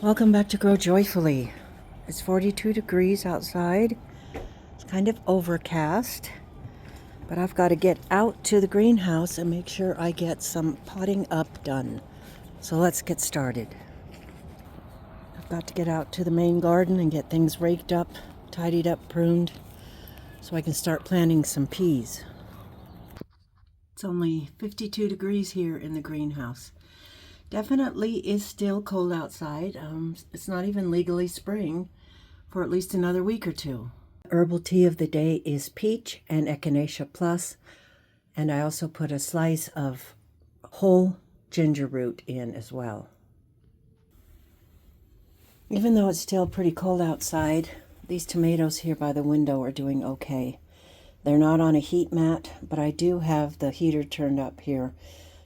Welcome back to Grow Joyfully. It's 42 degrees outside. It's kind of overcast, but I've got to get out to the greenhouse and make sure I get some potting up done. So let's get started. I've got to get out to the main garden and get things raked up, tidied up, pruned, so I can start planting some peas. It's only 52 degrees here in the greenhouse. Definitely is still cold outside. It's not even legally spring for at least another week or two. Herbal tea of the day is peach and echinacea plus, and I also put a slice of whole ginger root in as well. Even though it's still pretty cold outside, these tomatoes here by the window are doing okay. They're not on a heat mat, but I do have the heater turned up here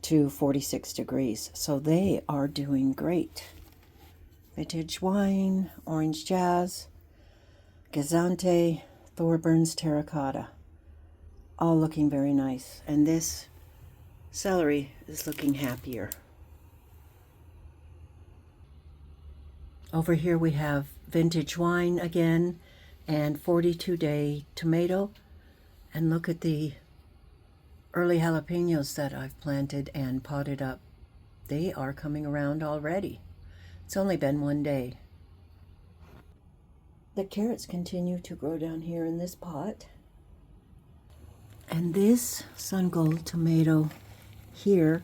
to 46 degrees, so they are doing great. Vintage wine, orange jazz, Gazante, Thorburns terracotta, all looking very nice. And this celery is looking happier. Over here we have vintage wine again and 42-day tomato. And look at the early jalapenos that I've planted and potted up. They are coming around already. It's only been one day. The carrots continue to grow down here in this pot. And this sun gold tomato here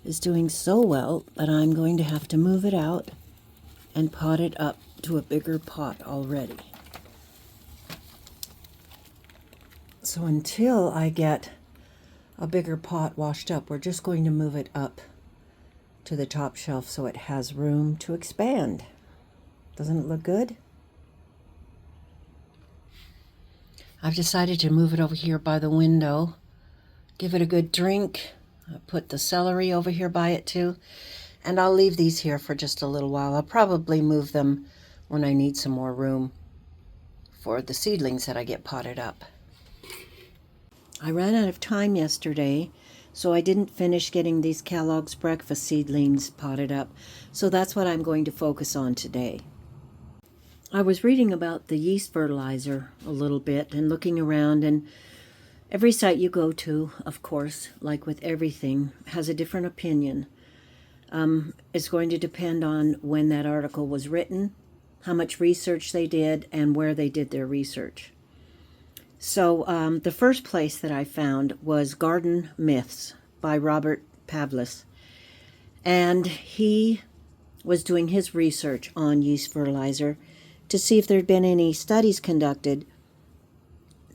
is doing so well that I'm going to have to move it out and pot it up to a bigger pot already. So until I get a bigger pot washed up, we're just going to move it up to the top shelf so it has room to expand. Doesn't it look good? I've decided to move it over here by the window, give it a good drink. I put the celery over here by it too, and I'll leave these here for just a little while. I'll probably move them when I need some more room for the seedlings that I get potted up. I ran out of time yesterday, so I didn't finish getting these Kellogg's breakfast seedlings potted up. So that's what I'm going to focus on today. I was reading about the yeast fertilizer a little bit and looking around, and every site you go to, of course, like with everything, has a different opinion. It's going to depend on when that article was written, how much research they did, and where they did their research. So the first place that I found was Garden Myths by Robert Pavlis. And he was doing his research on yeast fertilizer to see if there had been any studies conducted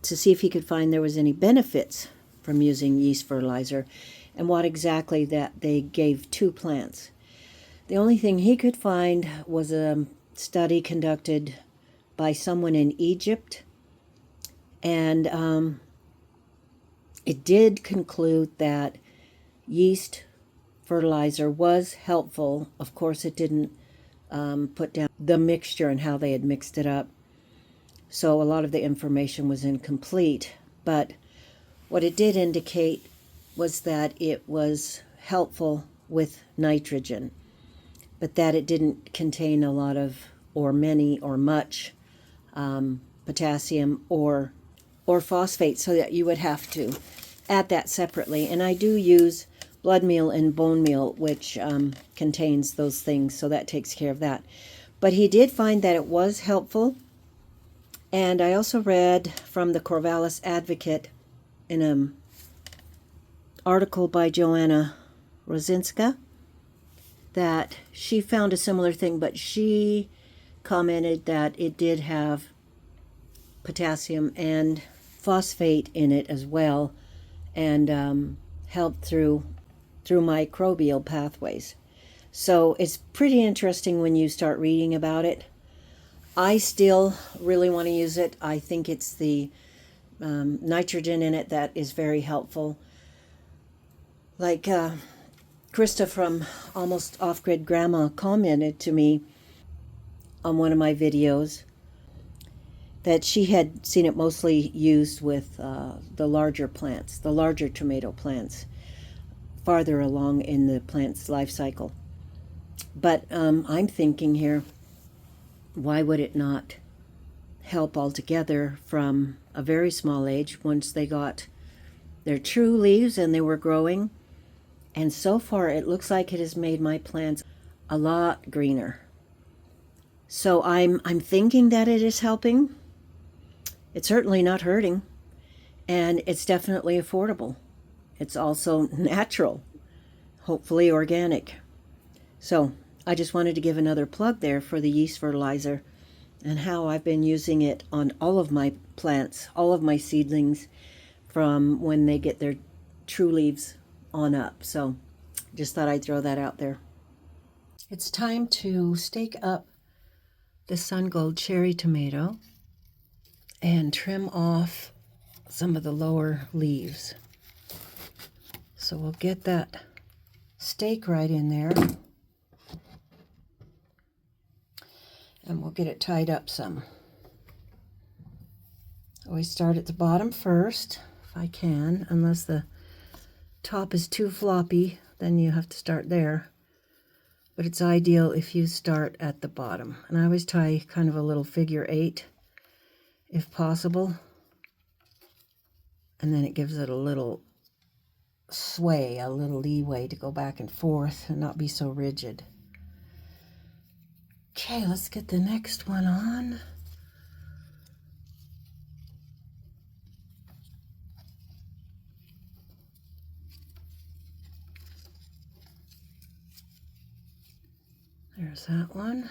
to see if he could find there was any benefits from using yeast fertilizer and what exactly that they gave to plants. The only thing he could find was a study conducted by someone in Egypt. And it did conclude that yeast fertilizer was helpful. Of course, it didn't put down the mixture and how they had mixed it up. So a lot of the information was incomplete. But what it did indicate was that it was helpful with nitrogen, but that it didn't contain a lot of, or many, or much potassium or phosphate, so that you would have to add that separately. And I do use blood meal and bone meal, which contains those things, so that takes care of that. But he did find that it was helpful. And I also read from the Corvallis Advocate in an article by Joanna Rosinska that she found a similar thing, but she commented that it did have potassium and phosphate in it as well, and helped through microbial pathways. So it's pretty interesting when you start reading about it. I still really want to use it. I think it's the nitrogen in it that is very helpful. Like Krista from Almost Off-Grid Grandma commented to me on one of my videos that she had seen it mostly used with the larger plants, the larger tomato plants, farther along in the plant's life cycle. But I'm thinking here, why would it not help altogether from a very small age once they got their true leaves and they were growing? And so far, it looks like it has made my plants a lot greener. So I'm thinking that it is helping. It's certainly not hurting, and it's definitely affordable. It's also natural, hopefully organic. So I just wanted to give another plug there for the yeast fertilizer and how I've been using it on all of my plants, all of my seedlings from when they get their true leaves on up. So just thought I'd throw that out there. It's time to stake up the Sun Gold cherry tomato and trim off some of the lower leaves. So we'll get that stake right in there, and we'll get it tied up some. Always start at the bottom first, if I can, unless the top is too floppy, then you have to start there. But it's ideal if you start at the bottom. And I always tie kind of a little figure 8, if possible. And then it gives it a little sway, a little leeway to go back and forth and not be so rigid. Okay, let's get the next one on. There's that one.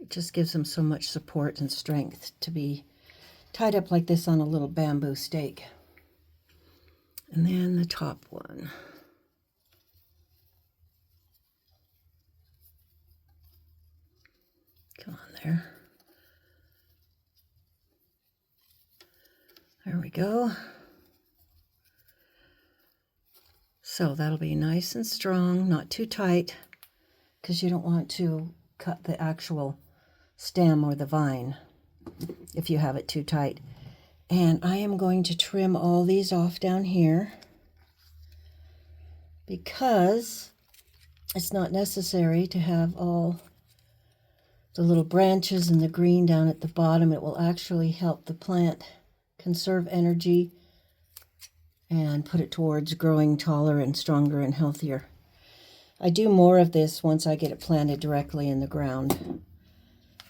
It just gives them so much support and strength to be tied up like this on a little bamboo stake. And then the top one. Come on there. There we go. So that'll be nice and strong, not too tight, because you don't want to cut the actual stem or the vine if you have it too tight. And I am going to trim all these off down here because it's not necessary to have all the little branches and the green down at the bottom. It will actually help the plant conserve energy and put it towards growing taller and stronger and healthier. I do more of this once I get it planted directly in the ground.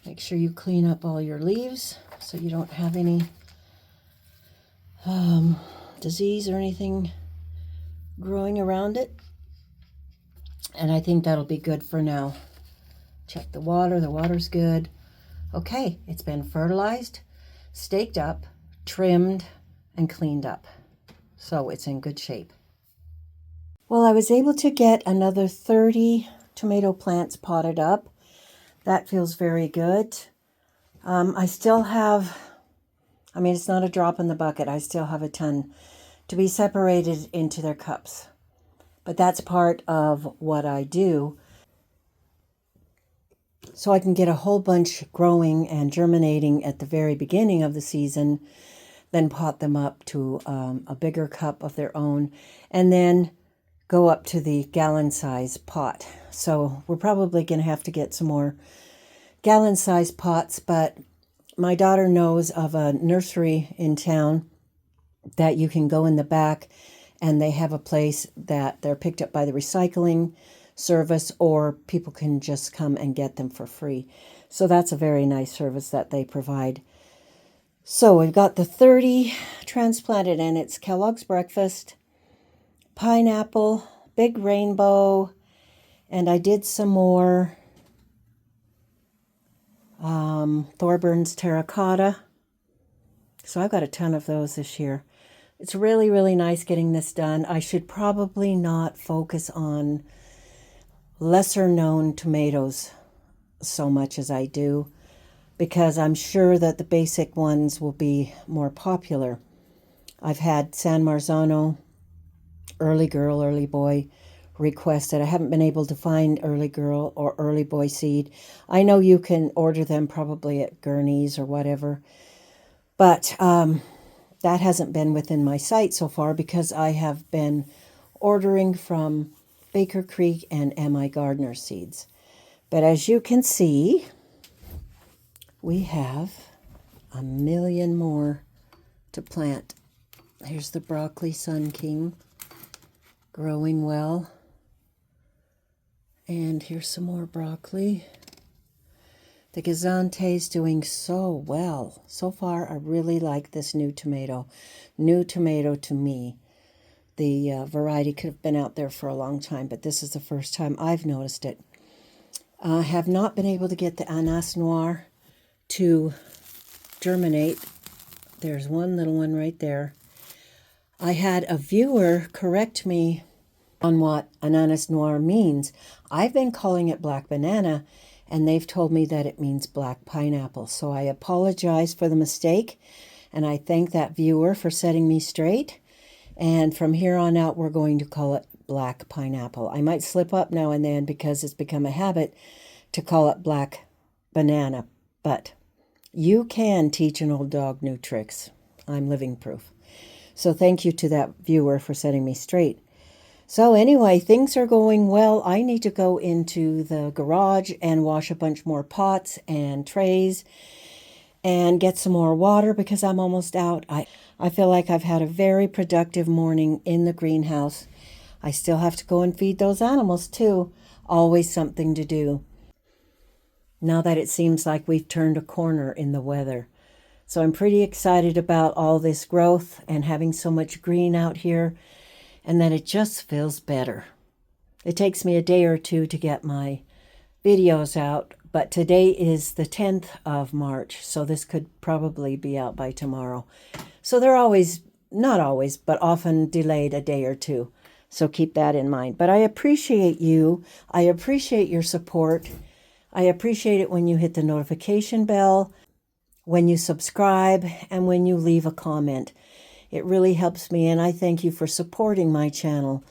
Make sure you clean up all your leaves so you don't have any disease or anything growing around it. And I think that'll be good for now. Check the water's good. Okay, it's been fertilized, staked up, trimmed, and cleaned up. So it's in good shape. Well, I was able to get another 30 tomato plants potted up. That feels very good. I still have, it's not a drop in the bucket. I still have a ton to be separated into their cups. But that's part of what I do, so I can get a whole bunch growing and germinating at the very beginning of the season, then pot them up to a bigger cup of their own, and then go up to the gallon-size pot. So we're probably going to have to get some more gallon-size pots, but my daughter knows of a nursery in town that you can go in the back, and they have a place that they're picked up by the recycling service, or people can just come and get them for free. So that's a very nice service that they provide. So we've got the 30 transplanted, and it's Kellogg's Breakfast, Pineapple, Big Rainbow, and I did some more Thorburns Terracotta. So I've got a ton of those this year. It's really, really nice getting this done. I should probably not focus on lesser known tomatoes so much as I do, because I'm sure that the basic ones will be more popular. I've had San Marzano, Early Girl, Early Boy requested. I haven't been able to find Early Girl or Early Boy seed. I know you can order them probably at Gurney's or whatever, but that hasn't been within my sight so far because I have been ordering from Baker Creek and MI Gardner seeds. But as you can see, we have a million more to plant. Here's the broccoli Sun King, growing well. And here's some more broccoli. The Gazante is doing so well. So far, I really like this new tomato. New tomato to me. The variety could have been out there for a long time, but this is the first time I've noticed it. I have not been able to get the Anas Noir to germinate. There's one little one right there. I had a viewer correct me on what Ananas Noir means. I've been calling it black banana, and they've told me that it means black pineapple. So I apologize for the mistake, and I thank that viewer for setting me straight. And from here on out, we're going to call it black pineapple. I might slip up now and then because it's become a habit to call it black banana. But you can teach an old dog new tricks. I'm living proof. So thank you to that viewer for setting me straight. So anyway, things are going well. I need to go into the garage and wash a bunch more pots and trays and get some more water because I'm almost out. I feel like I've had a very productive morning in the greenhouse. I still have to go and feed those animals too. Always something to do. Now that it seems like we've turned a corner in the weather. So I'm pretty excited about all this growth and having so much green out here, and that it just feels better. It takes me a day or two to get my videos out, but today is the 10th of March, so this could probably be out by tomorrow. So they're always, not always, but often delayed a day or two. So keep that in mind. But I appreciate you. I appreciate your support. I appreciate it when you hit the notification bell, when you subscribe, and when you leave a comment. It really helps me, and I thank you for supporting my channel.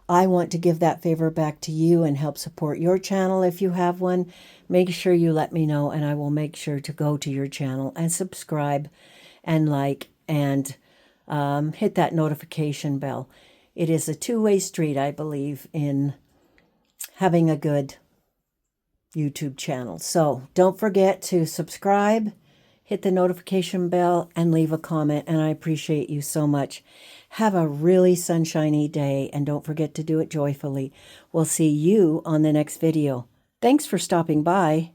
I want to give that favor back to you and help support your channel if you have one. Make sure you let me know, and I will make sure to go to your channel and subscribe and like and hit that notification bell. It is a two-way street, I believe, in having a good YouTube channel. So don't forget to subscribe, hit the notification bell, and leave a comment, and I appreciate you so much. Have a really sunshiny day, and don't forget to do it joyfully. We'll see you on the next video. Thanks for stopping by.